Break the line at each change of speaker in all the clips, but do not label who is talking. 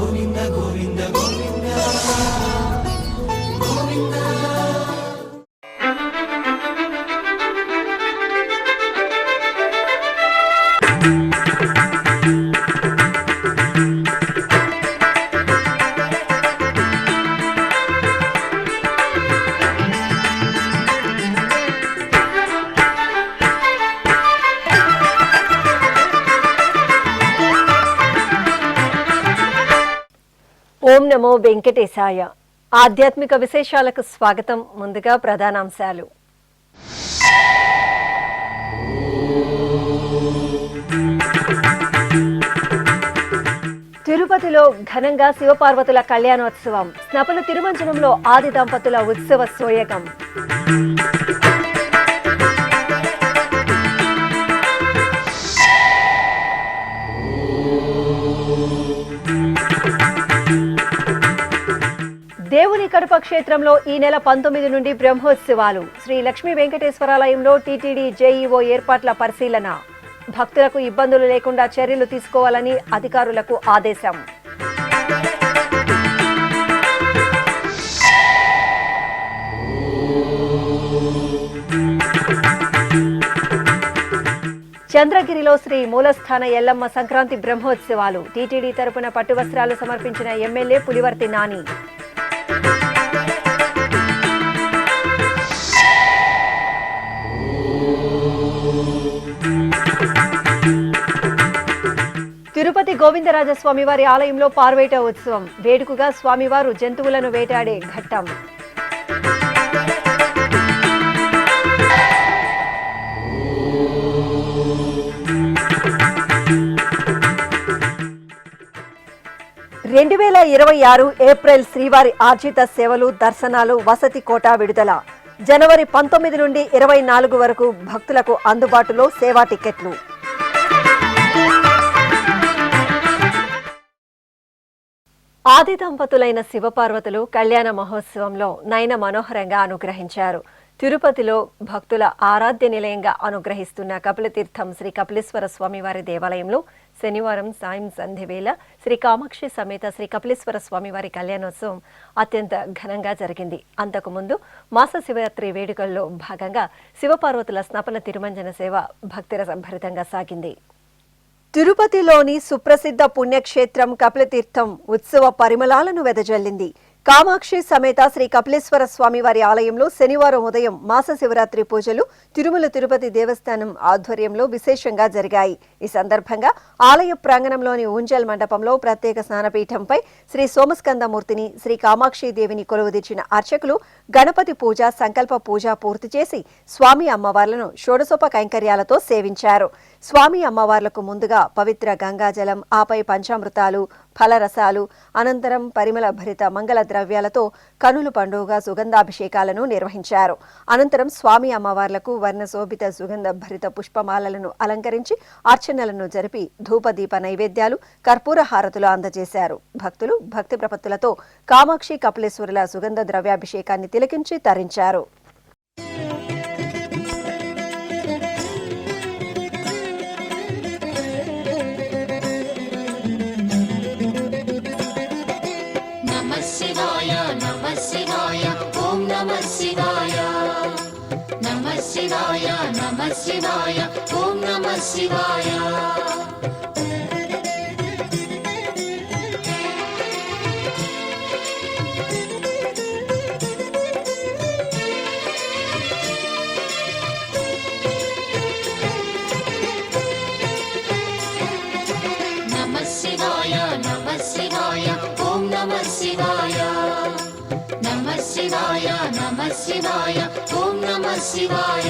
గోవింద గోవింద గోవింద గోవింద.
ఓం నమో వెంకటేశాయ. ఆధ్యాత్మిక విశేషాలకు స్వాగతం. ముందుగా ప్రధానాంశాలు. తిరుపతిలో ఘనంగా శివపార్వతుల కళ్యాణోత్సవం. స్నపన తిరుమంజనంలో ఆది దంపతుల ఉత్సవ సోయగం. దేవుని కడప క్షేత్రంలో ఈ నెల 19 నుండి బ్రహ్మోత్సవాలు. శ్రీ లక్ష్మీ వెంకటేశ్వరాలయంలో టీటీడీ జేఈఓ ఏర్పాట్ల పరిశీలన. భక్తులకు ఇబ్బందులు లేకుండా చర్యలు తీసుకోవాలని అధికారులకు ఆదేశం. చంద్రగిరిలో శ్రీ మూలస్థాన ఎల్లమ్మ సంక్రాంతి బ్రహ్మోత్సవాలు. టీటీడీ తరపున పట్టు వస్త్రాలు సమర్పించిన ఎమ్మెల్యే పులివర్తి నాని. తిరుపతి గోవిందరాజస్వామి వారి ఆలయంలో పార్వేట ఉత్సవం. వేడుకగా స్వామివారు జంతువులను వేటాడే ఘట్టం. రెండు 2026 ఏప్రిల్ శ్రీవారి ఆర్జిత సేవలు, దర్శనాలు, వసతి కోటా విడుదల. జనవరి 19 నుండి 24 వరకు భక్తులకు అందుబాటులో సేవా టికెట్లు. ఆది దంపతులైన శివపార్వతులు కళ్యాణ మహోత్సవంలో నయన మనోహరంగా అనుగ్రహించారు. తిరుపతిలో భక్తుల ఆరాధ్య నిలయంగా అనుగ్రహిస్తున్న కపిలతీర్థం శ్రీ కపిలేశ్వర స్వామివారి దేవాలయంలో శనివారం సాయం సంధ్యవేళ శ్రీ కామాక్షి సమేత శ్రీ కపిలేశ్వర స్వామివారి కళ్యాణోత్సవం అత్యంత ఘనంగా జరిగింది. అంతకుముందు మాస శివరాత్రి వేడుకల్లో భాగంగా శివపార్వతుల స్నపన తిరుమంజన సేవ భక్తిరసభరితంగా సాగింది. తిరుపతిలోని సుప్రసిద్ధ పుణ్యక్షేత్రం కపిలతీర్థం ఉత్సవ పరిమళాలను వెదజల్లింది. కామాక్షి సమేత శ్రీ కపిలేశ్వర స్వామివారి ఆలయంలో శనివారం ఉదయం మాస శివరాత్రి పూజలు తిరుమల తిరుపతి దేవస్థానం ఆధ్వర్యంలో విశేషంగా జరిగాయి. ఈ సందర్భంగా ఆలయ ప్రాంగణంలోని ఊంజల్ మండపంలో ప్రత్యేక స్నానపీఠంపై శ్రీ సోమస్కందమూర్తిని, శ్రీ కామాక్షి దేవిని కొలువుదీర్చిన అర్చకులు గణపతి పూజ, సంకల్ప పూజ పూర్తి చేసి స్వామి అమ్మవార్లను షోడశోప కైంకర్యాలతో సేవించారు. స్వామి అమ్మవార్లకు ముందుగా పవిత్ర గంగాజలం, ఆపై పంచామృతాలు, ఫలరసాలు, అనంతరం పరిమళ భరిత మంగళ ద్రవ్యాలతో కనుల పండుగ సుగంధాభిషేకాలను నిర్వహించారు. అనంతరం స్వామి అమ్మవార్లకు వర్ణశోభిత సుగంధ భరిత పుష్పమాలలను అలంకరించి అర్చనలను జరిపి ధూపదీప నైవేద్యాలు, కర్పూర హారతులు అందజేశారు. భక్తులు భక్తి ప్రపత్తులతో కామాక్షి కపిలేశ్వరుల సుగంధ ద్రవ్యాభిషేకాన్ని తిలకించి తరించారు.
శివాయ నమః శివాయ ఓం నమః శివాయ. నమః శివాయ నమః శివాయ ఓం నమః శివాయ. నమః శివాయ నమః శివాయ ఓం నమః శివాయ.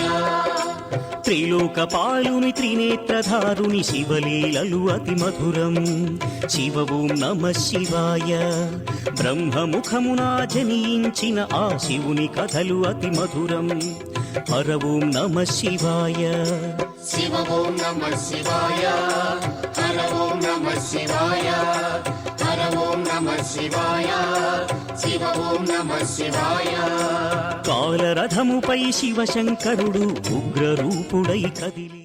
త్రిలోకపాలుని త్రినేత్రధారుని శివలీలలు అతి మధురం. శివ ఓం నమః శివాయ. బ్రహ్మముఖమునా జనించిన ఆ శివుని కథలు అతి మధురం. హర ఓం నమః శివాయ.
శివ ఓం నమః శివాయ. హర ఓం నమః శివాయ. హర ఓం నమః శివాయ. శివ ఓం నమః శివాయ.
కాలరథముపై శివశంకరుడు ఉగ్రరూపుడై కదిలి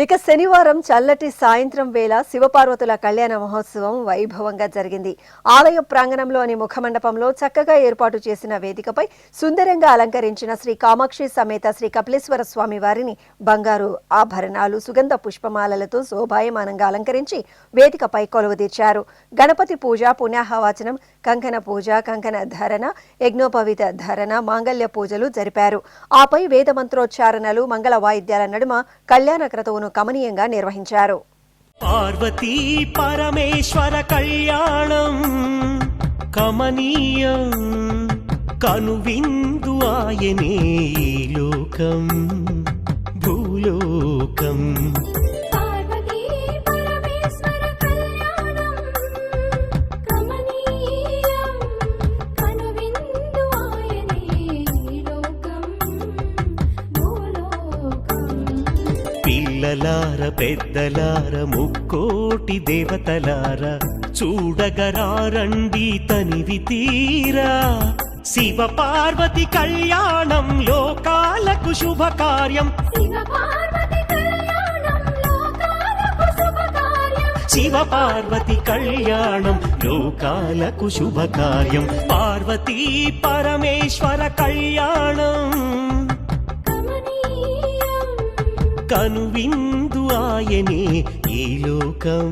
ఇక శనివారం చల్లటి సాయంత్రం వేళ శివపార్వతుల కళ్యాణ మహోత్సవం వైభవంగా జరిగింది. ఆలయ ప్రాంగణంలోని ముఖమండపంలో చక్కగా ఏర్పాటు చేసిన వేదికపై సుందరంగా అలంకరించిన శ్రీ కామాక్షి సమేత శ్రీ కపిలేశ్వర స్వామి వారిని బంగారు ఆభరణాలు, సుగంధ పుష్పమాలలతో శోభాయమానంగా అలంకరించి వేదికపై కొలువుదీర్చారు. గణపతి పూజ, పుణ్యాహవాచనం, కంకణ పూజ, కంకణ ధరణ, యజ్ఞోపవీత ధరణ, మాంగళ్య పూజలు జరిపారు. ఆపై వేద మంత్రోచ్చారణలు, మంగళ వాయిద్యాల నడుమ కళ్యాణ క్రతువును కమనీయంగా నిర్వహించారు.
పార్వతీ పరమేశ్వర కళ్యాణం కమనీయం, కనువిందు ఆయనే లోకం భూలోకం. పిల్లలార పెద్దలార ముక్కోటి దేవతలార చూడగరారండి తనివి తీరా. శివ పార్వతి కళ్యాణం లోకాలకు శుభకార్యం, శివ పార్వతి కళ్యాణం లోకాలకు శుభకార్యం. పార్వతీ పరమేశ్వర కళ్యాణం కనువిందు ఆయనే ఈ లోకం.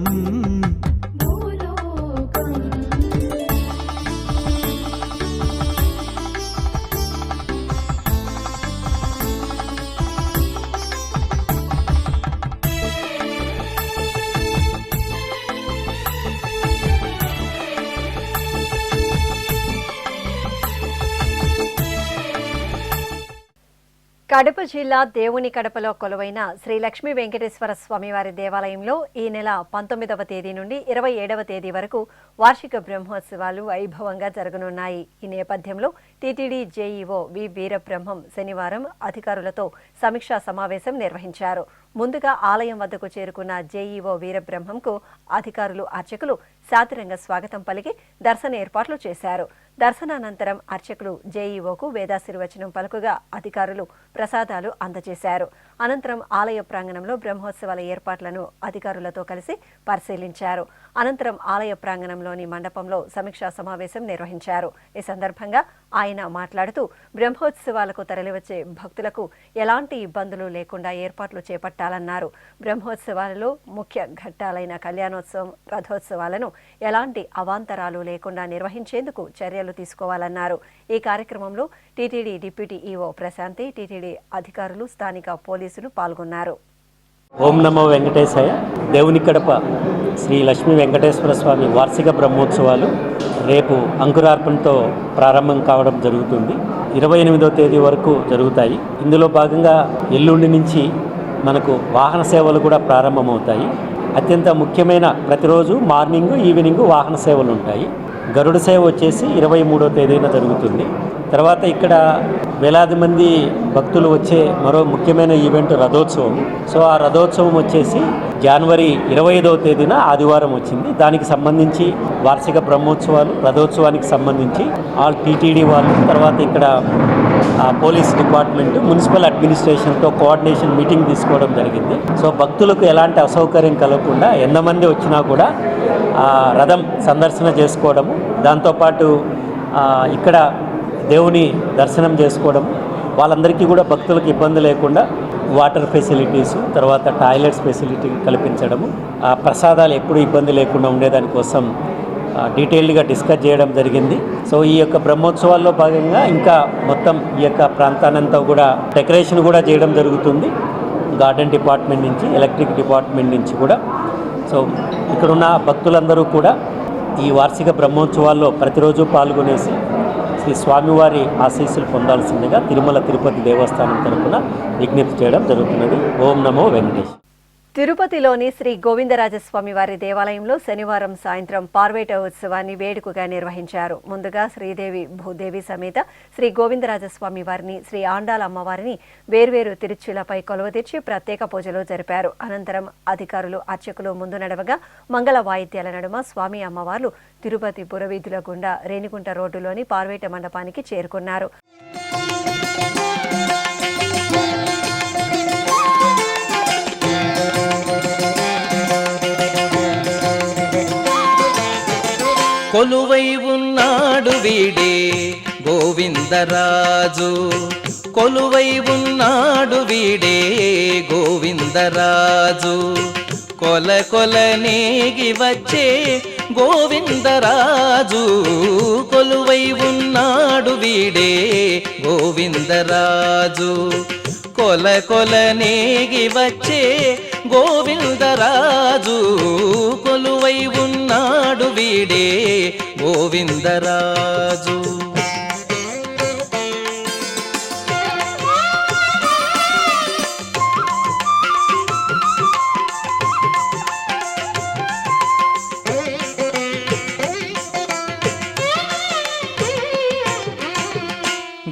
కడప జిల్లా దేవుని కడపలో కొలువైన శ్రీ లక్ష్మీ వెంకటేశ్వర స్వామివారి దేవాలయంలో ఈ నెల 19వ తేదీ నుండి 27వ తేదీ వరకు వార్షిక బ్రహ్మోత్సవాలు వైభవంగా జరగనున్నాయి. ఈ నేపథ్యంలో టీటీడీ జేఈఓ వి వీరబ్రహ్మం శనివారం అధికారులతో సమీక్షా సమావేశం నిర్వహించారు. ముందుగా ఆలయం వద్దకు చేరుకున్న జేఈఓ వీరబ్రహ్మంకు అధికారులు, అర్చకులు సాదరంగా స్వాగతం పలికి దర్శన ఏర్పాట్లు చేశారు. దర్శనానంతరం అర్చకులు జేఈఓకు వేదాశీర్వచనం పలుకుగా అధికారులు ప్రసాదాలు అందజేశారు. అనంతరం ఆలయ ప్రాంగణంలో బ్రహ్మోత్సవాల ఏర్పాట్లను అధికారులతో కలిసి పరిశీలించారు. అనంతరం ఆలయ ప్రాంగణంలోని మండపంలో సమీక్షా సమావేశం నిర్వహించారు. ఈ సందర్భంగా ఆయన మాట్లాడుతూ బ్రహ్మోత్సవాలకు తరలివచ్చే భక్తులకు ఎలాంటి ఇబ్బందులు లేకుండా ఏర్పాట్లు చేపట్టాలన్నారు. బ్రహ్మోత్సవాలలో ముఖ్య ఘట్టాలైన కళ్యాణోత్సవం, రథోత్సవాలను ఎలాంటి అవాంతరాలు లేకుండా నిర్వహించేందుకు చర్యలు తీసుకోవాలన్నారు. ఈ కార్యక్రమంలో టీటీడీ డిప్యూటీ ఈవో ప్రశాంతి, టీటీడీ అధికారులు, స్థానిక పోలీసులు పాల్గొన్నారు.
ఓం నమో వెంకటేశాయ. దేవుని కడప శ్రీ లక్ష్మీ వెంకటేశ్వర స్వామి వార్షిక బ్రహ్మోత్సవాలు రేపు అంకురార్పణతో ప్రారంభం కావడం జరుగుతుంది. 28వ తేదీ వరకు జరుగుతాయి. ఇందులో భాగంగా ఎల్లుండి నుంచి మనకు వాహన సేవలు కూడా ప్రారంభమవుతాయి. అత్యంత ముఖ్యమైన ప్రతిరోజు మార్నింగ్, ఈవినింగ్ వాహన సేవలు ఉంటాయి. గరుడ సేవ వచ్చేసి 23వ తేదీన జరుగుతుంది. తర్వాత ఇక్కడ వేలాది మంది భక్తులు వచ్చే మరో ముఖ్యమైన ఈవెంట్ రథోత్సవం. సో ఆ రథోత్సవం వచ్చేసి జనవరి 25వ తేదీన ఆదివారం వచ్చింది. దానికి సంబంధించి వార్షిక బ్రహ్మోత్సవాలు, రథోత్సవానికి సంబంధించి ఆల్ టీటీడీ వాళ్ళు, తర్వాత ఇక్కడ పోలీస్ డిపార్ట్మెంట్, మున్సిపల్ అడ్మినిస్ట్రేషన్తో కోఆర్డినేషన్ మీటింగ్ తీసుకోవడం జరిగింది. సో భక్తులకు ఎలాంటి అసౌకర్యం కలగకుండా ఎంతమంది వచ్చినా కూడా రథం సందర్శన చేసుకోవడము, దాంతోపాటు ఇక్కడ దేవుని దర్శనం చేసుకోవడం, వాళ్ళందరికీ కూడా భక్తులకు ఇబ్బంది లేకుండా వాటర్ ఫెసిలిటీసు, తర్వాత టాయిలెట్స్ ఫెసిలిటీ కల్పించడము, ప్రసాదాలు ఎప్పుడు ఇబ్బంది లేకుండా ఉండేదానికోసం డీటెయిల్డ్గా డిస్కస్ చేయడం జరిగింది. సో ఈ యొక్క బ్రహ్మోత్సవాల్లో భాగంగా ఇంకా మొత్తం ఈ యొక్క ప్రాంతానంతా కూడా డెకరేషన్ కూడా చేయడం జరుగుతుంది. గార్డెన్ డిపార్ట్మెంట్ నుంచి, ఎలక్ట్రిక్ డిపార్ట్మెంట్ నుంచి కూడా. సో ఇక్కడున్న భక్తులందరూ కూడా ఈ వార్షిక బ్రహ్మోత్సవాల్లో ప్రతిరోజు పాల్గొనేసి శ్రీ స్వామివారి ఆశీస్సులు పొందాల్సిందిగా తిరుమల తిరుపతి దేవస్థానం తరఫున విజ్ఞప్తి చేయడం జరుగుతున్నది. ఓం నమో వెంకటేష్.
తిరుపతిలోని శ్రీ గోవిందరాజస్వామి వారి దేవాలయంలో శనివారం సాయంత్రం పార్వేట ఉత్సవాన్ని వేడుకగా నిర్వహించారు. ముందుగా శ్రీదేవి భూదేవి సమేత శ్రీ గోవిందరాజస్వామి వారిని, శ్రీ ఆండాల అమ్మవారిని వేర్వేరు తిరుచులపై కొలువదీర్చి ప్రత్యేక పూజలు జరిపారు. అనంతరం అధికారులు, అర్చకులు ముందు నడవగా మంగళ వాయిద్యాల నడుమ స్వామి అమ్మవార్లు తిరుపతి పురవీధుల గుండా రేణిగుంట రోడ్డులోని పార్వేట మండపానికి చేరుకున్నారు.
కొలువై ఉన్నాడు వీడే గోవిందరాజు, కొలువై ఉన్నాడు వీడే గోవిందరాజు, కొల కొల నేగి వచ్చే గోవిందరాజు, కొలువై ఉన్నాడు వీడే గోవిందరాజు, కొల కొల నేగి వచ్చే గోవిందరాజు, కొలువై ఉన్నాడు వీడే గోవిందరాజు.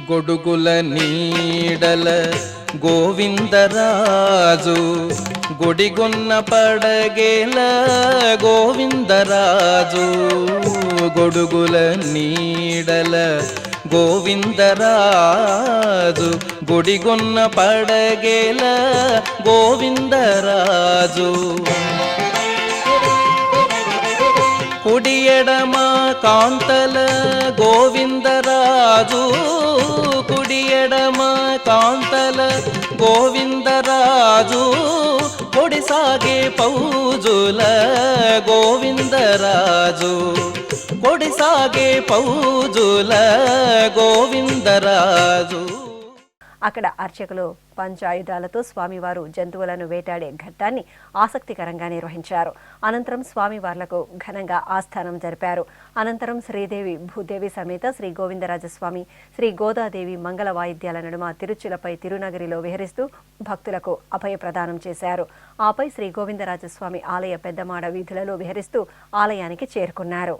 గొడుగుల నీడల గోవిందరాజు, గుడిగొన్న పడగేల గోవిందరాజు, గొడుగుల నీడల గోవిందరాజు, గుడిగొన్న పడగేల గోవిందరాజు, కుడి ఎడమ కాంతల గోవిందరాజు, కుడి ఎడమ కాంతల గోవిందరాజు, కొడిసాగే పౌజుల గోవిందరాజు, కొడిసాగే పౌజుల గోవిందరాజు.
అక్కడ అర్చకులు పంచాయుధాలతో స్వామివారు జంతువులను వేటాడే ఘట్టాన్ని ఆసక్తికరంగా నిర్వహించారు. అనంతరం స్వామివార్లకు ఘనంగా ఆస్థానం జరిపారు. అనంతరం శ్రీదేవి భూదేవి సమేత శ్రీ గోవిందరాజస్వామి, శ్రీ గోదాదేవి మంగళ వాయిద్యాల నడుమ తిరుచులపై తిరునగరిలో విహరిస్తూ భక్తులకు అభయ ప్రదానం చేశారు. ఆపై శ్రీ గోవిందరాజస్వామి ఆలయ పెద్దమాడ వీధులలో విహరిస్తూ ఆలయానికి చేరుకున్నారు.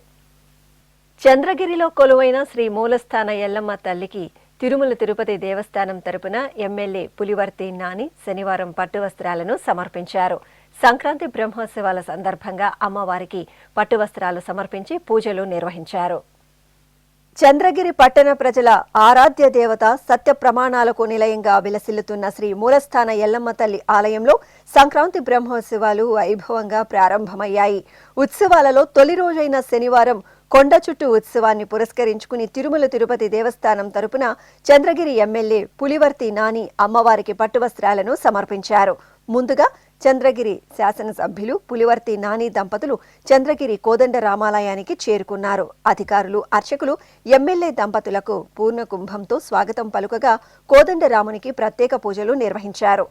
చంద్రగిరిలో కొలువైన శ్రీ మూలస్థాన ఎల్లమ్మ తల్లికి తిరుమల తిరుపతి దేవస్థానం తరపున ఎమ్మెల్యే పులివర్తి నాని శనివారం పట్టు వస్త్రాలను సమర్పించారు. సంక్రాంతి బ్రహ్మోత్సవాల సందర్భంగా అమ్మవారికి పట్టు వస్త్రాలు సమర్పించి పూజలు నిర్వహించారు. చంద్రగిరి పట్టణ ప్రజల ఆరాధ్య దేవత సత్య ప్రమాణాలకు నిలయంగా విలసిల్లుతున్న శ్రీ మూలస్థాన ఎల్లమ్మ తల్లి ఆలయంలో సంక్రాంతి బ్రహ్మోత్సవాలు వైభవంగా ప్రారంభమయ్యాయి. ఉత్సవాలలో తొలి రోజైన శనివారం కొండ చుట్టూ ఉత్సవాన్ని పురస్కరించుకుని తిరుమల తిరుపతి దేవస్థానం తరపున చంద్రగిరి ఎమ్మెల్యే పులివర్తి నాని అమ్మవారికి పట్టు వస్త్రాలను సమర్పించారు. ముందుగా చంద్రగిరి శాసనసభ్యులు పులివర్తి నాని దంపతులు చంద్రగిరి కోదండ రామాలయానికి చేరుకున్నారు. అధికారులు, అర్చకులు ఎమ్మెల్యే దంపతులకు పూర్ణ కుంభంతో స్వాగతం పలుకగా కోదండ రామునికి ప్రత్యేక పూజలు నిర్వహించారు.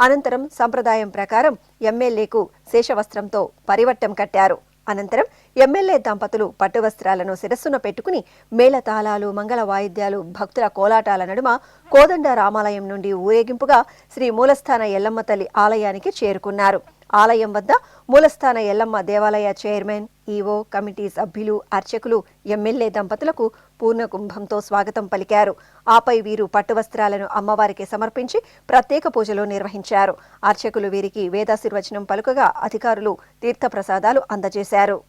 అనంతరం సంప్రదాయం ప్రకారం ఎమ్మెల్యేకు శేషవస్త్రంతో పరివట్టం కట్టారు. అనంతరం ఎమ్మెల్యే దంపతులు పట్టు వస్త్రాలను శిరస్సున పెట్టుకుని మేళతాళాలు, మంగళ వాయిద్యాలు, భక్తుల కోలాటాల నడుమ కోదండ రామాలయం నుండి ఊరేగింపుగా శ్రీ మూలస్థాన ఎల్లమ్మ తల్లి ఆలయానికి చేరుకున్నారు. ఆలయం వద్ద మూలస్థాన ఎల్లమ్మ దేవాలయ చైర్మన్, ఈవో, కమిటీ సభ్యులు, అర్చకులు ఎమ్మెల్యే దంపతులకు పూర్ణ కుంభంతో స్వాగతం పలికారు. ఆపై వీరు పట్టు వస్త్రాలను అమ్మవారికి సమర్పించి ప్రత్యేక పూజలు నిర్వహించారు. అర్చకులు వీరికి వేదాశీర్వచనం పలుకగా అధికారులు తీర్థప్రసాదాలు అందజేశారు.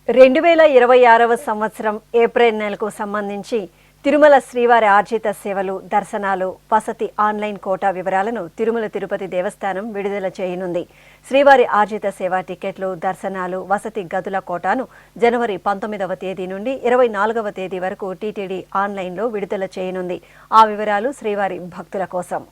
రెండు 2026వ సంవత్సరం ఏప్రిల్ నెలకు సంబంధించి తిరుమల శ్రీవారి ఆర్జిత సేవలు, దర్శనాలు, వసతి ఆన్లైన్ కోటా వివరాలను తిరుమల తిరుపతి దేవస్థానం విడుదల చేయనుంది. శ్రీవారి ఆర్జిత సేవ టికెట్లు, దర్శనాలు, వసతి గదుల కోటాను జనవరి 19వ తేదీ నుండి 24వ తేదీ వరకు టీటీడీ ఆన్లైన్లో విడుదల చేయనుంది. ఆ వివరాలు శ్రీవారి భక్తుల కోసం.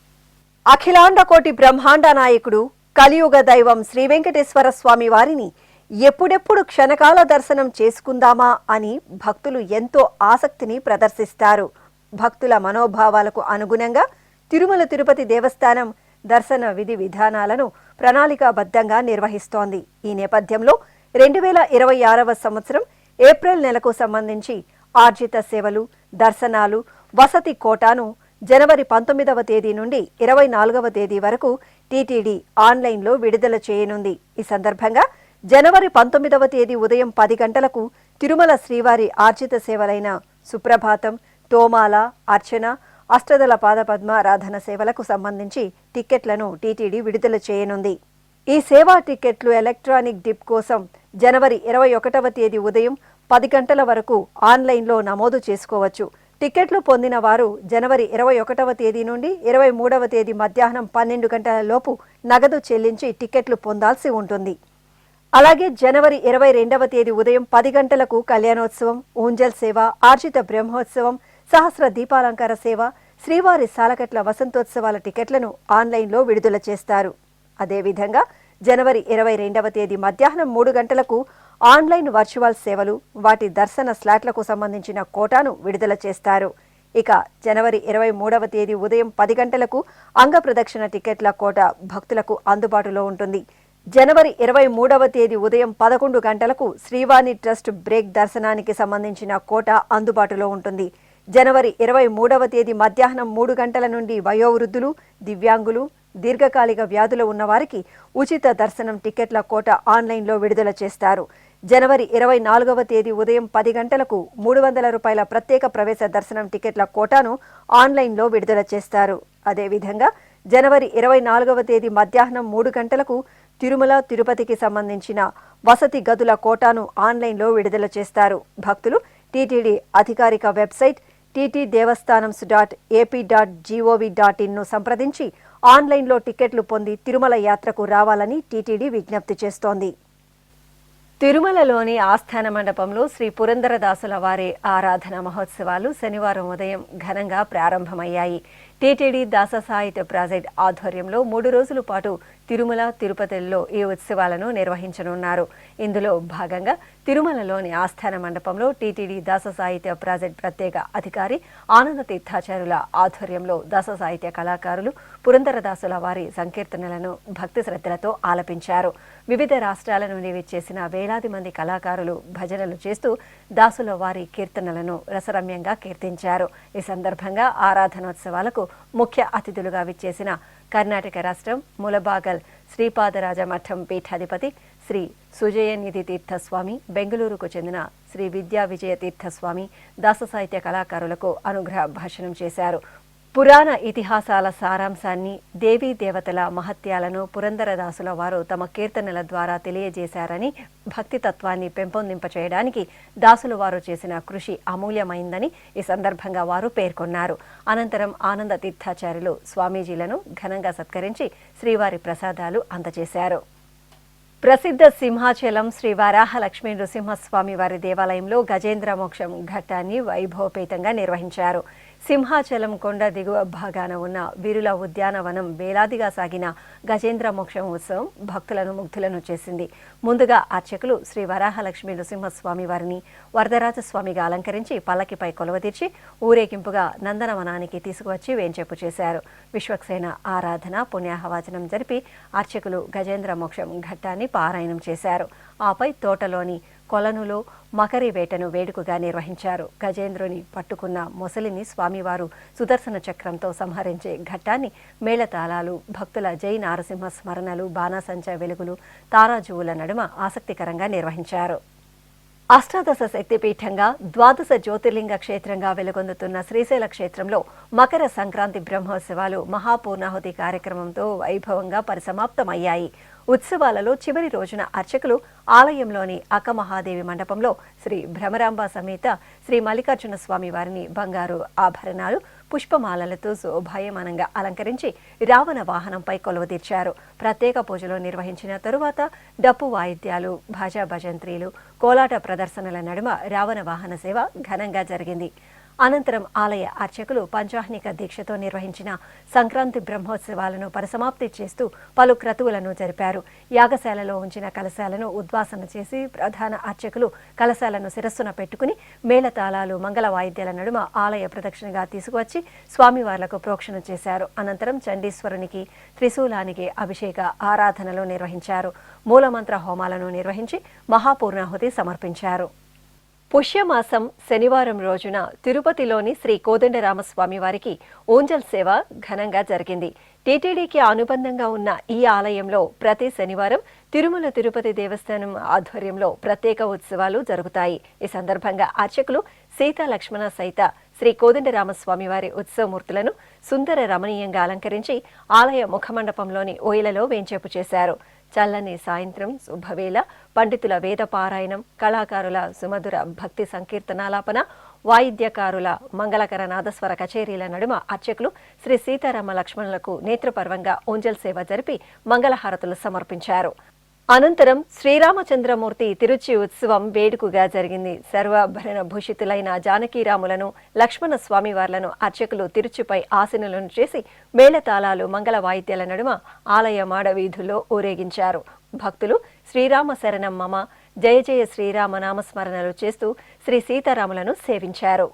అఖిలాండ కోటి బ్రహ్మాండ నాయకుడు, కలియుగ దైవం శ్రీ వెంకటేశ్వర స్వామి వారిని ఎప్పుడెప్పుడు క్షణకాల దర్శనం చేసుకుందామా అని భక్తులు ఎంతో ఆసక్తిని ప్రదర్శిస్తారు. భక్తుల మనోభావాలకు అనుగుణంగా తిరుమల తిరుపతి దేవస్థానం దర్శన విధి విధానాలను ప్రణాళికాబద్ధంగా నిర్వహిస్తోంది. ఈ నేపథ్యంలో 2026వ సంవత్సరం ఏప్రిల్ నెలకు సంబంధించి ఆర్జిత సేవలు, దర్శనాలు, వసతి కోటాను జనవరి 19వ తేదీ నుండి 24వ తేదీ వరకు టీటీడీ ఆన్లైన్లో విడుదల చేయనుంది. ఈ సందర్భంగా జనవరి 19వ తేదీ ఉదయం 10 గంటలకు తిరుమల శ్రీవారి ఆర్జిత సేవలైన సుప్రభాతం, తోమాల, అర్చన, అష్టదళ పాదపద్మారాధన సేవలకు సంబంధించి టిక్కెట్లను టీటీడీ విడుదల చేయనుంది. ఈ సేవా టిక్కెట్లు ఎలక్ట్రానిక్ డిప్ కోసం జనవరి 21వ తేదీ ఉదయం 10 గంటల వరకు ఆన్లైన్లో నమోదు చేసుకోవచ్చు. టిక్కెట్లు పొందిన వారు జనవరి 21వ తేదీ నుండి 23వ తేదీ మధ్యాహ్నం 12 గంటల లోపు నగదు చెల్లించి టిక్కెట్లు పొందాల్సి ఉంటుంది. అలాగే జనవరి 22వ తేదీ ఉదయం 10 గంటలకు కళ్యాణోత్సవం, ఊంజల్ సేవ, ఆర్జిత బ్రహ్మోత్సవం, సహస్ర దీపాలంకార సేవ, శ్రీవారి సాలకట్ల వసంతోత్సవాల టికెట్లను ఆన్లైన్లో విడుదల చేస్తారు. అదేవిధంగా జనవరి 22వ తేదీ మధ్యాహ్నం 3 గంటలకు ఆన్లైన్ వర్చువల్ సేవలు, వాటి దర్శన స్లాట్లకు సంబంధించిన కోటాను విడుదల చేస్తారు. ఇక జనవరి 23వ తేదీ ఉదయం 10 గంటలకు అంగప్రదక్షిణ టికెట్ల కోట భక్తులకు అందుబాటులో ఉంటుంది. జనవరి 23వ తేదీ ఉదయం 11 గంటలకు శ్రీవాణి ట్రస్ట్ బ్రేక్ దర్శనానికి సంబంధించిన కోట అందుబాటులో ఉంటుంది. జనవరి 23వ తేదీ మధ్యాహ్నం 3 గంటల నుండి వయోవృద్ధులు, దివ్యాంగులు, దీర్ఘకాలిక వ్యాధులు ఉన్నవారికి ఉచిత దర్శనం టికెట్ల కోట ఆన్లైన్లో విడుదల చేస్తారు. జనవరి 24వ తేదీ ఉదయం 10 గంటలకు 300 రూపాయల ప్రత్యేక ప్రవేశ దర్శనం టికెట్ల కోటాను ఆన్లైన్లో విడుదల చేస్తారు. అదేవిధంగా జనవరి 24వ తేదీ మధ్యాహ్నం 3 గంటలకు తిరుమల, తిరుపతికి సంబంధించిన వసతి గదుల కోటాను ఆన్లైన్లో విడుదల చేస్తారు. భక్తులు టీటీడీ అధికారిక వెబ్సైట్ ttdevastanams.ap.gov.in ను సంప్రదించి ఆన్లైన్లో టికెట్లు పొంది తిరుమల యాత్రకు రావాలని టీటీడీ విజ్ఞప్తి చేస్తోంది. తిరుమలలోని ఆస్థాన మండపంలో శ్రీ పురందరదాసుల వారి ఆరాధన మహోత్సవాలు శనివారం ఉదయం ఘనంగా ప్రారంభమయ్యాయి. టీటీడీ దాస సాహిత్య ప్రాజెక్ట్ ఆధ్వర్యంలో 3 రోజుల పాటు తిరుమల, తిరుపతిల్లో ఈ ఉత్సవాలను నిర్వహించనున్నారు. ఇందులో భాగంగా తిరుమలలోని ఆస్థాన మండపంలో టీటీడీ దాస సాహిత్య ప్రాజెక్ట్ ప్రత్యేక అధికారి ఆనంద తీర్థాచార్యుల ఆధ్వర్యంలో దాస సాహిత్య కళాకారులు పురందరదాసుల వారి సంకీర్తనలను భక్తి శ్రద్ధలతో ఆలపించారు. వివిధ రాష్ట్రాల నుండి విచ్చేసిన వేలాది మంది కళాకారులు భజనలు చేస్తూ దాసుల వారి కీర్తనలను రసరమ్యంగా కీర్తించారు. ఈ సందర్భంగా ఆరాధనోత్సవాలకు ముఖ్య అతిథులుగా విచ్చేసిన కర్ణాటక రాష్ట్రం ములబాగల్ శ్రీపాదరాజ మఠం పీఠాధిపతి శ్రీ సుజయనిధి తీర్థస్వామి, బెంగళూరుకు చెందిన శ్రీ విద్యా విజయ తీర్థస్వామి దాస సాహిత్య కళాకారులకు అనుగ్రహ భాషణం చేశారు. పురాణ ఇతిహాసాల సారాంశాన్ని, దేవీ దేవతల మహత్యాలను పురందరదాసుల వారు తమ కీర్తనల ద్వారా తెలియజేశారని, భక్తి తత్వాన్ని పెంపొందింపచేయడానికి దాసుల వారు చేసిన కృషి అమూల్యమైందని ఈ సందర్భంగా వారు పేర్కొన్నారు. అనంతరం ఆనంద తీర్థాచార్యులు స్వామీజీలను ఘనంగా సత్కరించి శ్రీవారి ప్రసాదాలు అందజేశారు. ప్రసిద్ధ సింహాచలం శ్రీ వరాహ లక్ష్మీ నృసింహస్వామి వారి దేవాలయంలో గజేంద్ర మోక్షం ఘట్టాన్ని వైభవపేతంగా నిర్వహించారు. సింహాచలం కొండ దిగువ భాగాన ఉన్న వీరుల ఉద్యానవనం వేలాదిగా సాగిన గజేంద్ర మోక్షం ఉత్సవం భక్తులను ముగ్ధులను చేసింది. ముందుగా అర్చకులు శ్రీ వరాహలక్ష్మీ నృసింహస్వామి వారిని వరదరాజస్వామిగా అలంకరించి పల్లకిపై కొలువదీర్చి ఊరేగింపుగా నందనవనానికి తీసుకువచ్చి వేంచేపు చేశారు. విశ్వక్సేన ఆరాధన, పుణ్యాహవాచనం జరిపి అర్చకులు గజేంద్ర మోక్షం ఘట్టాన్ని పారాయణం చేశారు. ఆపై తోటలోని కొలనులో మకరి వేటను వేడుకగా నిర్వహించారు. గజేంద్రుని పట్టుకున్న మొసలిని స్వామివారు సుదర్శన చక్రంతో సంహరించే ఘట్టాన్ని మేళతాళాలు, భక్తుల జై నారసింహ స్మరణలు, బాణాసంచ వెలుగులు, తారాజువుల నడుమ ఆసక్తికరంగా నిర్వహించారు. అష్టాదశ శక్తిపీఠంగా ద్వాదశ జ్యోతిర్లింగ క్షేత్రంగా వెలుగొందుతున్న శ్రీశైల క్షేత్రంలో మకర సంక్రాంతి బ్రహ్మోత్సవాలు మహాపూర్ణాహుతి కార్యక్రమంతో వైభవంగా పరిసమాప్తమయ్యాయి. ఉత్సవాలలో చివరి రోజున అర్చకులు ఆలయంలోని అక్కమహాదేవి మండపంలో శ్రీ భ్రమరాంబ సమేత శ్రీ మల్లికార్జున స్వామి వారిని బంగారు ఆభరణాలు, పుష్పమాలలతో శోభాయమానంగా అలంకరించి రావణ వాహనంపై కొలువుదీర్చారు. ప్రత్యేక పూజలు నిర్వహించిన తరువాత డప్పు వాయిద్యాలు, భాజా భజంత్రీలు, కోలాట ప్రదర్శనల నడుమ రావణ వాహన సేవ ఘనంగా జరిగింది. అనంతరం ఆలయ అర్చకులు పంచాహ్నిక దీక్షతో నిర్వహించిన సంక్రాంతి బ్రహ్మోత్సవాలను పరిసమాప్తి చేస్తూ పలు క్రతువులను జరిపారు. యాగశాలలో ఉంచిన కలశాలను ఉద్వాసన చేసి ప్రధాన అర్చకులు కలశాలను శిరస్సున పెట్టుకుని మేళతాళాలు మంగళ వాయిద్యాల నడుమ ఆలయ ప్రదక్షిణగా తీసుకువచ్చి స్వామివార్లకు ప్రోక్షణ చేశారు. అనంతరం చండీశ్వరునికి త్రిశూలానికి అభిషేక ఆరాధనలు నిర్వహించారు. మూలమంత్ర హోమాలను నిర్వహించి మహాపూర్ణాహుతి సమర్పించారు. పుష్యమాసం శనివారం రోజున తిరుపతిలోని శ్రీ కోదండరామస్వామి వారికి ఊంజల్ సేవ ఘనంగా జరిగింది. టీటీడీకి అనుబంధంగా ఉన్న ఈ ఆలయంలో ప్రతి శనివారం తిరుమల తిరుపతి దేవస్థానం ఆధ్వర్యంలో ప్రత్యేక ఉత్సవాలు జరుగుతాయి. ఈ సందర్భంగా అర్చకులు సీతా లక్ష్మణ సహిత శ్రీ కోదండరామస్వామి వారి ఉత్సవమూర్తులను సుందర రమణీయంగా అలంకరించి ఆలయ ముఖమండపంలోని ఓయిలలో వేంచేపు చేశారు. చల్లని సాయంత్రం శుభవేళ పండితుల వేద పారాయణం, కళాకారుల సుమధుర భక్తి సంకీర్తనాలాపన, వాయిద్యకారుల మంగళకర నాదస్వర కచేరీల నడుమ అర్చకులు శ్రీ సీతారామ లక్ష్మణులకు నేత్రపర్వంగా ఊంజల్ సేవ జరిపి మంగళహారతులు సమర్పించారు. అనంతరం శ్రీరామచంద్రమూర్తి తిరుచి ఉత్సవం వేడుకగా జరిగింది. సర్వాభరణ భూషితులైన జానకీరాములను, లక్ష్మణ స్వామివార్లను అర్చకులు తిరుచిపై ఆసీనులను చేసి మేళతాళాలు మంగళ వాయిద్యాల నడుమ ఆలయ మాడ వీధుల్లో ఊరేగించారు. భక్తులు శ్రీరామ శరణం మమ, జయ జయ శ్రీరామ నామస్మరణలు చేస్తూ శ్రీ సీతారాములను సేవించారు.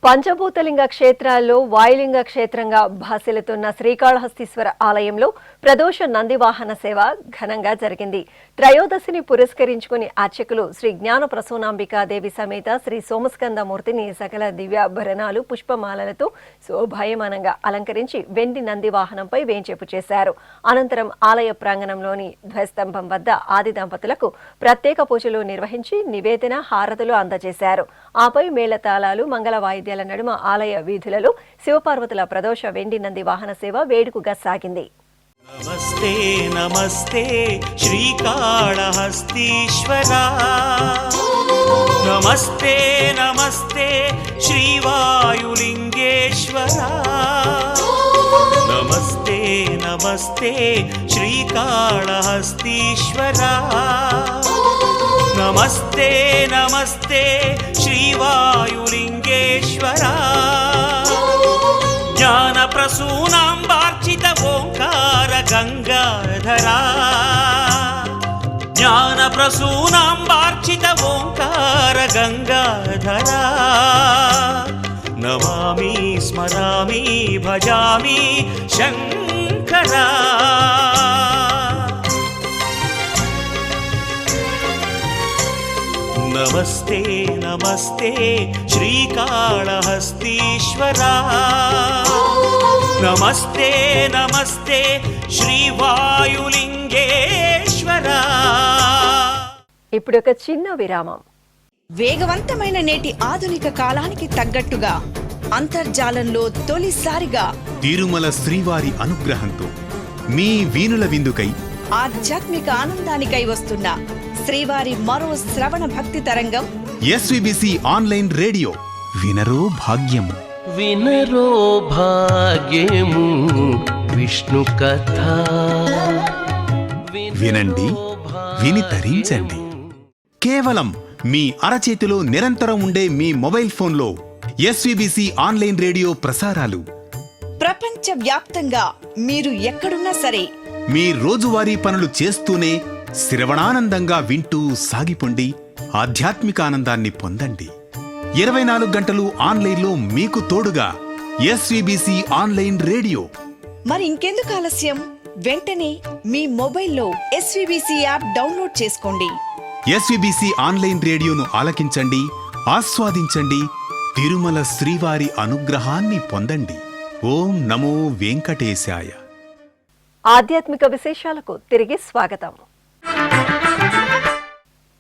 పంచభూతలింగ క్షేత్రాల్లో వాయులింగ క్షేత్రంగా భాసిల్లుతున్న శ్రీకాళహస్తీశ్వర ఆలయంలో ప్రదోష నందివాహన సేవ ఘనంగా జరిగింది. త్రయోదశిని పురస్కరించుకుని అర్చకులు శ్రీ జ్ఞాన ప్రసూనాంబికాదేవి సమేత శ్రీ సోమస్కందమూర్తిని సకల దివ్యాభరణాలు పుష్పమాలలతో శోభాయమానంగా అలంకరించి వెండి నందివాహనంపై వేంచేపు చేశారు. అనంతరం ఆలయ ప్రాంగణంలోని ధ్వజస్తంభం వద్ద ఆది దంపతులకు ప్రత్యేక పూజలు నిర్వహించి నివేదన హారతులు అందజేశారు. ఆపై మేళతాళాలు మంగళ వాయిద్యాల నడుమ ఆలయ వీధులలో శివపార్వతుల ప్రదోష వెండి నంది వాహన సేవ వేడుకగా సాగింది.
నమస్తే నమస్తే శ్రీకాళహస్తీశ్వరా, నమస్తే నమస్తే శ్రీవాయులింగేశ్వరా, నమస్తే నమస్తే శ్రీకాళహస్తీశ్వరా, నమస్తే నమస్తే శ్రీవాయులింగేశ్వరా, జ్ఞాన ప్రసూనాంబార్చిత ఓంకార గంగాధరా, జ్ఞాన ప్రసూనాంబార్చిత ఓంకార గంగాధరా, నమామి స్మరామి భజామి శంకరా. నమస్తే నమస్తే శ్రీకాళహస్తీశ్వరా, నమస్తే నమస్తే శ్రీవాయులింగేశ్వరా.
ఇప్పుడు ఒక చిన్న విరామం.
వేగవంతమైన నేటి ఆధునిక కాలానికి తగ్గట్టుగా అంతర్జాలంలో తొలిసారిగా
తిరుమల శ్రీవారి అనుగ్రహంతో మీ వీణుల విందుకై
ఆధ్యాత్మిక ఆనందానికై వస్తున్న శ్రీవారి మరో శ్రవణ భక్తి తరంగం
ఎస్విబిసి ఆన్లైన్ రేడియో. వినరో భాగ్యము,
వినరో భాగ్యము విష్ణు కథ,
వినండి, విని తరించండి. కేవలం మీ అరచేతిలో నిరంతరం ఉండే మీ మొబైల్ ఫోన్లో ఎస్విబిసి ఆన్లైన్ రేడియో ప్రసారాలు
ప్రపంచ వ్యాప్తంగా మీరు ఎక్కడున్నా సరే
మీ రోజువారీ పనులు చేస్తూనే శ్రవణానందంగా వింటూ సాగిపోండి, ఆధ్యాత్మిక ఆనందాన్ని పొందండి. 24 గంటలు ఆన్లైన్లో మీకు తోడుగా ఎస్విబిసి ఆన్లైన్ రేడియో.
మరి ఇంకెందుకు ఆలస్యం? వెంటనే మీ మొబైల్లో ఎస్విబిసి యాప్ డౌన్లోడ్ చేసుకోండి.
ఎస్విబిసి ఆన్లైన్ రేడియోను ఆలకించండి, ఆస్వాదించండి, తిరుమల శ్రీవారి అనుగ్రహాన్ని పొందండి. ఓం నమో వెంకటేశాయ.
ఆధ్యాత్మిక విశేషాలకు తిరిగి స్వాగతం.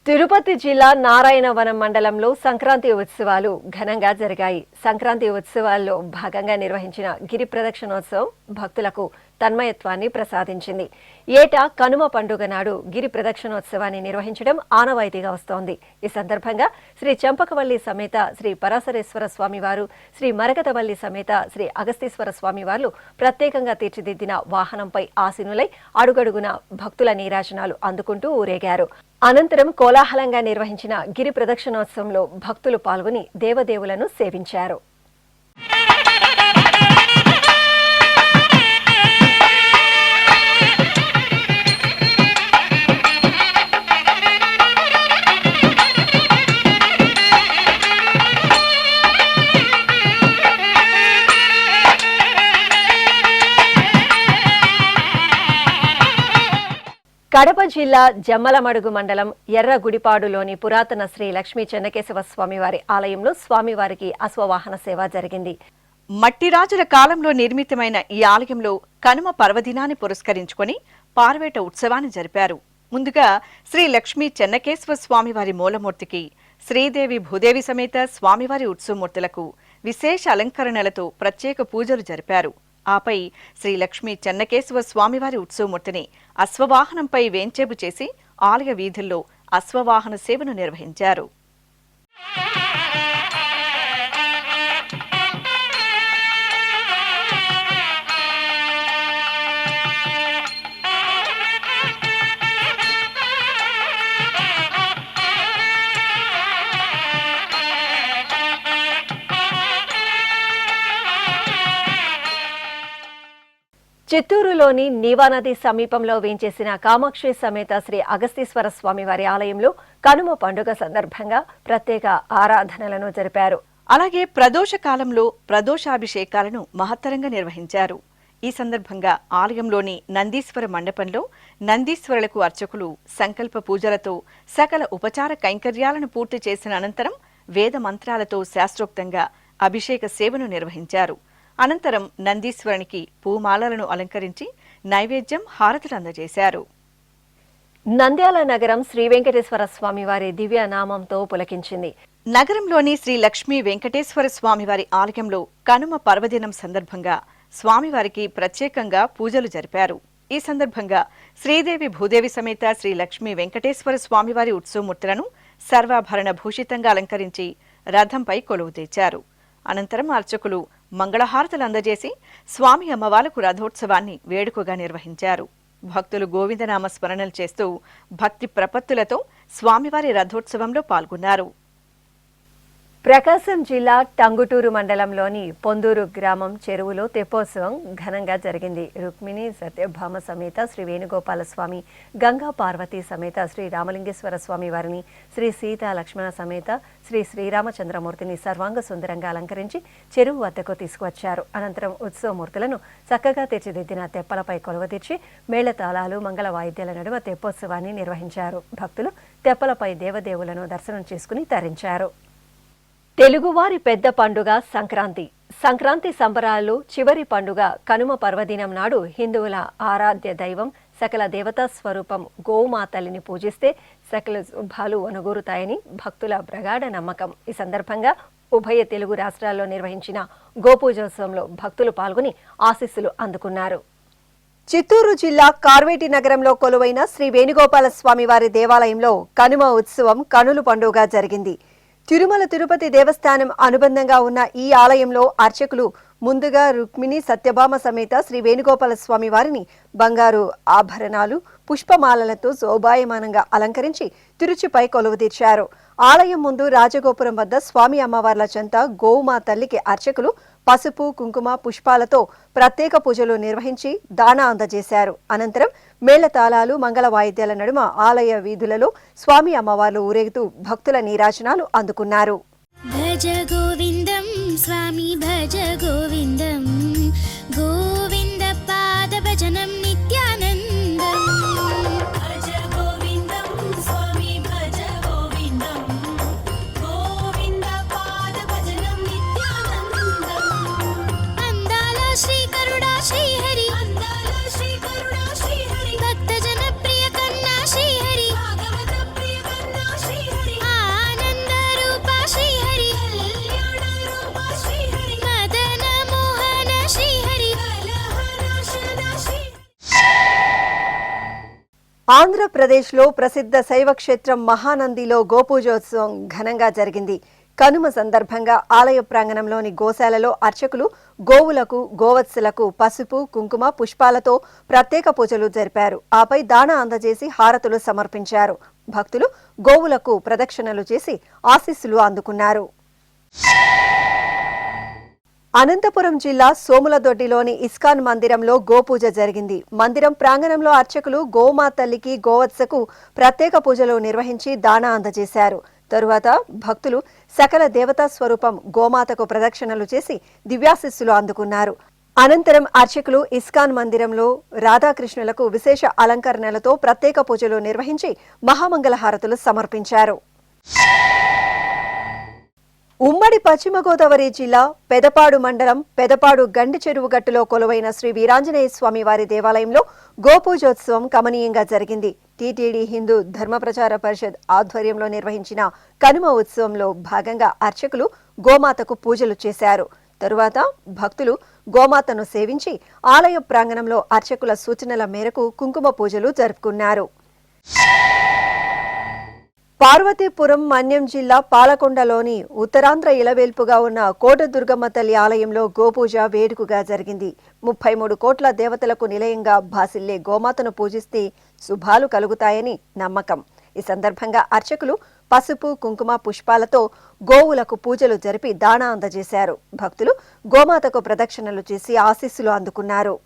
తిరుపతి జిల్లా నారాయణవనం మండలంలో సంక్రాంతి ఉత్సవాలు ఘనంగా జరిగాయి. సంక్రాంతి ఉత్సవాల్లో భాగంగా నిర్వహించిన గిరి ప్రదక్షిణోత్సవం భక్తులకు తన్మయత్వాన్ని ప్రసాదించింది. ఏటా కనుమ పండుగ నాడు గిరి ప్రదక్షిణోత్సవాన్ని నిర్వహించడం ఆనవాయితీగా వస్తోంది. ఈ సందర్భంగా శ్రీ చంపకవల్లి సమేత శ్రీ పరాశరేశ్వర స్వామివారు, శ్రీ మరకతవల్లి సమేత శ్రీ అగస్తీశ్వర స్వామివార్లు ప్రత్యేకంగా తీర్చిదిద్దిన వాహనంపై ఆసీనులై అడుగడుగున భక్తుల నీరాజనాలు అందుకుంటూ ఊరేగారు. అనంతరం కోలాహలంగా నిర్వహించిన గిరి ప్రదక్షిణోత్సవంలో భక్తులు పాల్గొని దేవదేవులను సేవించారు. కడప జిల్లా జమ్మలమడుగు మండలం ఎర్రగుడిపాడులోని పురాతన శ్రీ లక్ష్మీ చెన్నకేశవ స్వామివారి ఆలయంలో స్వామివారికి అశ్వవాహన సేవ జరిగింది.
మట్టిరాజుల కాలంలో నిర్మితమైన ఈ ఆలయంలో కనుమ పర్వదినాన్ని పురస్కరించుకొని పార్వేట ఉత్సవాన్ని జరిపారు. ముందుగా శ్రీ లక్ష్మీ చెన్నకేశవ స్వామివారి మూలమూర్తికి శ్రీదేవి భూదేవి సమేత స్వామివారి ఉత్సవమూర్తులకు విశేష అలంకరణలతో ప్రత్యేక పూజలు జరిపారు. ఆపై శ్రీ లక్ష్మీ చెన్నకేశవ స్వామివారి ఉత్సవమూర్తిని అశ్వవాహనంపై వేంచేపు చేసి ఆలయ వీధుల్లో అశ్వవాహన సేవను నిర్వహించారు.
చిత్తూరులోని నీవానది సమీపంలో వేంచేసిన కామాక్షి సమేత శ్రీ అగస్తీశ్వర స్వామివారి ఆలయంలో కనుమ పండుగ సందర్భంగా ప్రత్యేక ఆరాధనలను జరిపారు.
అలాగే ప్రదోష కాలంలో ప్రదోషాభిషేకాలను మహత్తరంగా నిర్వహించారు. ఈ సందర్భంగా ఆలయంలోని నందీశ్వర మండపంలో నందీశ్వరులకు అర్చకులు సంకల్ప పూజలతో సకల ఉపచార కైంకర్యాలను పూర్తి చేసిన అనంతరం వేద మంత్రాలతో శాస్త్రోక్తంగా అభిషేక సేవను నిర్వహించారు. అనంతరం నందీశ్వరునికి పూమాలలను అలంకరించి నైవేద్యం, హారతులు అందజేశారు.
నంద్యాల నగరం శ్రీ వెంకటేశ్వర స్వామివారి దివ్య నామంతో పులకించింది.
నగరంలోని శ్రీ లక్ష్మీ వెంకటేశ్వర స్వామివారి ఆలయంలో కనుమ పర్వదినం సందర్భంగా స్వామివారికి ప్రత్యేకంగా పూజలు జరిపారు. ఈ సందర్భంగా శ్రీదేవి భూదేవి సమేత శ్రీ లక్ష్మీ వెంకటేశ్వర స్వామివారి ఉత్సవమూర్తులను సర్వాభరణ భూషితంగా అలంకరించి రథంపై కొలువు తెచ్చారు. అనంతరం అర్చకులు మంగళహారతులు అందజేసి స్వామి అమ్మవార్లకు రథోత్సవాన్ని వేడుకగా నిర్వహించారు. భక్తులు గోవిందనామ స్మరణలు చేస్తూ భక్తి ప్రపత్తులతో స్వామివారి రథోత్సవంలో పాల్గొన్నారు.
ప్రకాశం జిల్లా టంగుటూరు మండలంలోని పొందూరు గ్రామం చెరువులో తెప్పోత్సవం ఘనంగా జరిగింది. రుక్మిణి సత్యభామ సమేత శ్రీ వేణుగోపాల స్వామి, గంగా పార్వతి సమేత శ్రీ రామలింగేశ్వర స్వామి వారిని, శ్రీ సీతా లక్ష్మణ సమేత శ్రీ శ్రీరామచంద్రమూర్తిని సర్వాంగ సుందరంగా అలంకరించి చెరువు వద్దకు తీసుకువచ్చారు. అనంతరం ఉత్సవమూర్తులను చక్కగా తీర్చిదిద్దిన తెప్పలపై కొలువదీర్చి మేళతాళాలు, మంగళ వాయిద్యాల నడుమ తెప్పోత్సవాన్ని నిర్వహించారు. భక్తులు తెప్పలపై దేవదేవులను దర్శనం చేసుకుని తరించారు. తెలుగువారి పెద్ద పండుగ సంక్రాంతి. సంక్రాంతి సంబరాలు చివరి పండుగ కనుమ పర్వదినం నాడు హిందువుల ఆరాధ్య దైవం సకల దేవతా స్వరూపం గోమాతల్లిని పూజిస్తే సకల శుభాలు వనగూరుతాయని భక్తుల ప్రగాఢ నమ్మకం. ఈ సందర్భంగా ఉభయ తెలుగు రాష్ట్రాల్లో నిర్వహించిన గోపూజోత్సవంలో భక్తులు పాల్గొని ఆశీస్సులు అందుకున్నారు. చిత్తూరు జిల్లా కార్వేటి నగరంలో కొలువైన శ్రీ వేణుగోపాల స్వామి వారి దేవాలయంలో కనుమ ఉత్సవం కనుల పండుగ జరిగింది. తిరుమల తిరుపతి దేవస్థానం అనుబంధంగా ఉన్న ఈ ఆలయంలో అర్చకులు ముందుగా రుక్మిణి సత్యభామ సమేత శ్రీ వేణుగోపాల స్వామి వారిని బంగారు ఆభరణాలు, పుష్పమాలలతో శోభాయమానంగా అలంకరించి తిరుచిపై కొలువుదీర్చారు. ఆలయం ముందు రాజగోపురం వద్ద స్వామి అమ్మవార్ల చెంత గోవుమా తల్లికి అర్చకులు పసుపు, కుంకుమ, పుష్పాలతో ప్రత్యేక పూజలు నిర్వహించి దానా అందజేశారు. అనంతరం మేళతాళాలు, మంగళ వాయిద్యాల నడుమ ఆలయ వీధులలో స్వామి అమ్మవార్లు ఊరేగుతూ భక్తుల నీరాజనాలు అందుకున్నారు.
భజ గోవిందం స్వామి భజ గోవిందం, గోవింద పాద భజనం నిత్యానందం. భజ గోవిందం స్వామి భజ గోవిందం, గోవింద పాద భజనం నిత్యానందం. అందాల శ్రీ కరుడా శ్రీహరి, అందాల శ్రీ కరుడా శ్రీహరి, భక్త జన ప్రియ కన్నా శ్రీహరి, భాగవత ప్రియ కన్నా శ్రీహరి, ఆనంద రూప శ్రీహరి, కళ్యాణ రూప శ్రీహరి, మదన మోహన
ఆంధ్రప్రదేశ్లో ప్రసిద్ధ శైవ క్షేత్రం మహానందిలో గోపూజోత్సవం ఘనంగా జరిగింది. కనుమ సందర్భంగా ఆలయ ప్రాంగణంలోని గోశాలలో అర్చకులు గోవులకు గోవత్సలకు పసుపు కుంకుమ పుష్పాలతో ప్రత్యేక పూజలు జరిపారు. ఆపై దాన అందజేసి హారతులు సమర్పించారు. భక్తులు గోవులకు ప్రదక్షిణలు చేసి ఆశీస్సులు అందుకున్నారు. అనంతపురం జిల్లా సోములదొడ్డిలోని ఇస్కాన్ మందిరంలో గోపూజ జరిగింది. మందిరం ప్రాంగణంలో అర్చకులు గోమాతల్లికి గోవత్సకు ప్రత్యేక పూజలు నిర్వహించి దాన అందజేశారు. తరువాత భక్తులు సకల దేవతా స్వరూపం గోమాతకు ప్రదక్షిణలు చేసి దివ్యాశిస్సులు అందుకున్నారు. అనంతరం అర్చకులు ఇస్కాన్ మందిరంలో రాధాకృష్ణులకు విశేష అలంకరణలతో ప్రత్యేక పూజలు నిర్వహించి మహామంగళ హారతులు సమర్పించారు. ఉమ్మడి పశ్చిమ గోదావరి జిల్లా పెదపాడు మండలం పెదపాడు గండి చెరువు గట్టులో కొలువైన శ్రీ వీరాంజనేయ స్వామి వారి దేవాలయంలో గోపూజోత్సవం కమనీయంగా జరిగింది. టీటీడీ హిందూ ధర్మ ప్రచార పరిషత్ ఆధ్వర్యంలో నిర్వహించిన కనుమ ఉత్సవంలో భాగంగా అర్చకులు గోమాతకు పూజలు చేశారు. తరువాత భక్తులు గోమాతను సేవించి ఆలయ ప్రాంగణంలో అర్చకుల సూచనల మేరకు కుంకుమ పూజలు జరుపుకున్నారు. పార్వతీపురం మన్యం జిల్లా పాలకొండలోని ఉత్తరాంధ్ర ఇలవేల్పుగా ఉన్న కోట దుర్గమ్మ తల్లి ఆలయంలో గోపూజ వేడుకగా జరిగింది. 33 కోట్ల దేవతలకు నిలయంగా భాసిల్లే గోమాతను పూజిస్తే శుభాలు కలుగుతాయని నమ్మకం. ఈ సందర్భంగా అర్చకులు పసుపు కుంకుమ పుష్పాలతో గోవులకు పూజలు జరిపి దాన అందజేశారు. భక్తులు గోమాతకు ప్రదక్షిణలు చేసి ఆశీస్సులు అందుకున్నారు.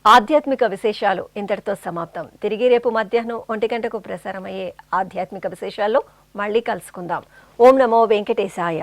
ఆధ్యాత్మిక విశేషాలు ఇంతటితో సమాప్తం. తిరిగి రేపు మధ్యాహ్నం 1 గంటకు ప్రసారమయ్యే ఆధ్యాత్మిక విశేషాల్లో మళ్ళీ కలుసుకుందాం. ఓం నమో వెంకటేశాయ.